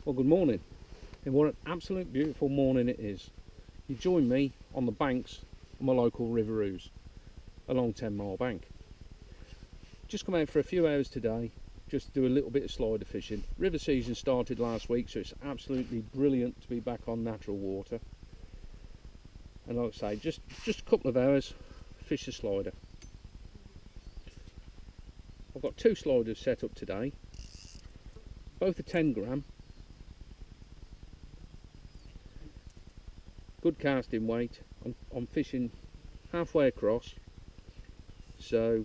Well, good morning, and what an absolute beautiful morning it is. You join me on the banks of my local River Ouse, along 10 Mile Bank. Just come out for a few hours today, just to do a little bit of slider fishing. River season started last week, so it's absolutely brilliant to be back on natural water. And like I say, just a couple of hours, fish a slider. I've got two sliders set up today, both are 10 gram. Good casting weight. I'm fishing halfway across, so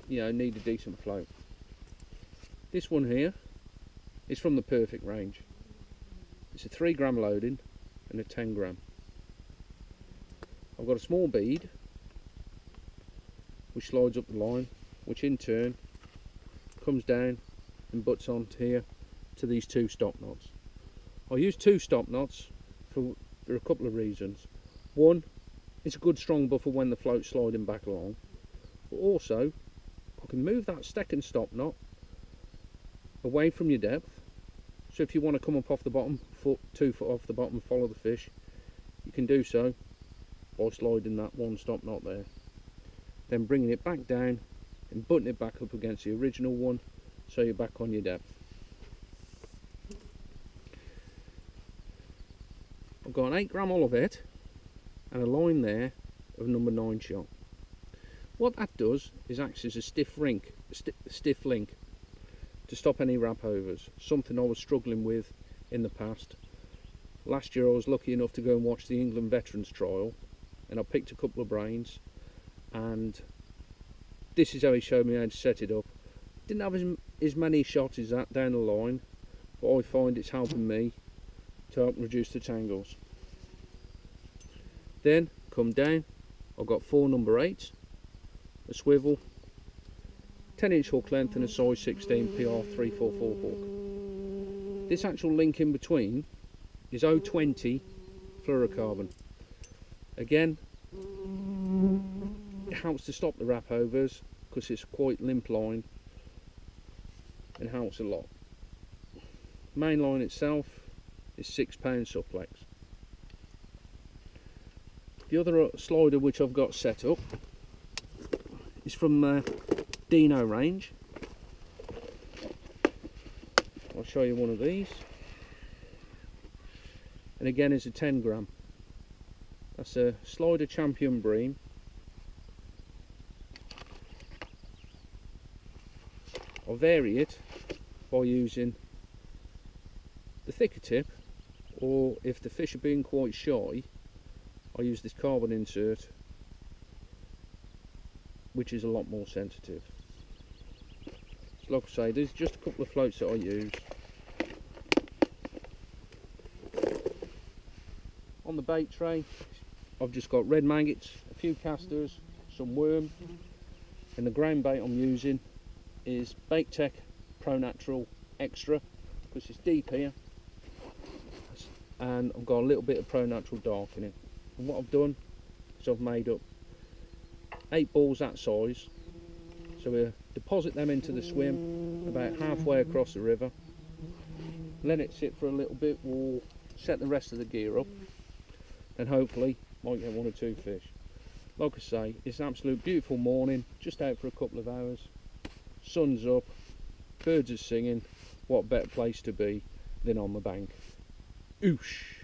you know, need a decent float. This one here is from the Perfect range. It's a 3 gram loading and a 10 gram. I've got a small bead which slides up the line, which in turn comes down and butts onto here to these two stop knots. I'll use two stop knots for a couple of reasons. One, it's a good strong buffer when the float's sliding back along, but also I can move that second stop knot away from your depth, so if you want to come up off the bottom, 2 foot off the bottom, follow the fish, you can do so by sliding that one stop knot there, then bringing it back down and butting it back up against the original one, so you're back on your depth. I've got an 8 gram Olivet and a line there of number 9 shot. What that does is acts as a stiff link to stop any wrap overs, something I was struggling with in the past. Last year I was lucky enough to go and watch the England Veterans Trial, and I picked a couple of brains, and this is how he showed me how to set it up. Didn't have as many shots as that down the line, but I find it's helping me to help reduce the tangles. Then come down, I've got 4 number 8s, a swivel, 10-inch hook length and a size 16 PR 344 hook. This actual link in between is 020 fluorocarbon. Again, it helps to stop the wrap overs because it's quite limp line and helps a lot. Main line itself is 6 pound suplex. The other slider which I've got set up is from the Dino range. I'll show you one of these, and again it's a 10 gram. That's a Slider Champion bream. I'll vary it by using the thicker tip, or if the fish are being quite shy, I use this carbon insert, which is a lot more sensitive. So like I say, there's just a couple of floats that I use. On the bait tray, I've just got red maggots, a few casters, some worm, and the ground bait I'm using is BaitTech Pro Natural Extra, because it's deep here, and I've got a little bit of Pro Natural Dark in it. And what I've done is I've made up 8 balls that size, so we'll deposit them into the swim about halfway across the river, let it sit for a little bit, we'll set the rest of the gear up, and hopefully might get 1 or 2 fish. Like I say, it's an absolute beautiful morning, just out for a couple of hours, sun's up, birds are singing. What better place to be than on the bank. Oosh!